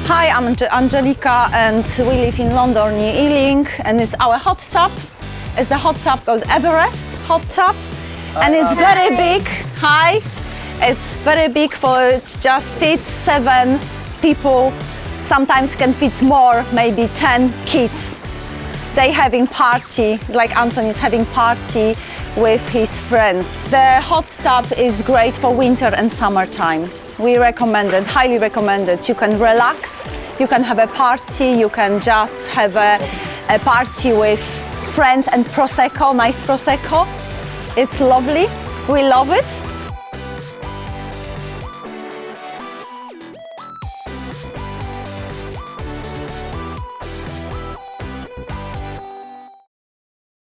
Hi, I'm Andzelika and we live in London near Ealing, and it's our hot tub. It's the hot tub called EveRest hot tub, and it's very big. Hi, it's very big for it just fits 7 people. Sometimes can fit more, maybe 10 kids. They having party, like Anthony's having party with his friends. The hot tub is great for winter and summertime. We recommend it, highly recommend it. You can relax, you can have a party, you can just have a party with friends and Prosecco, nice Prosecco. It's lovely, we love it.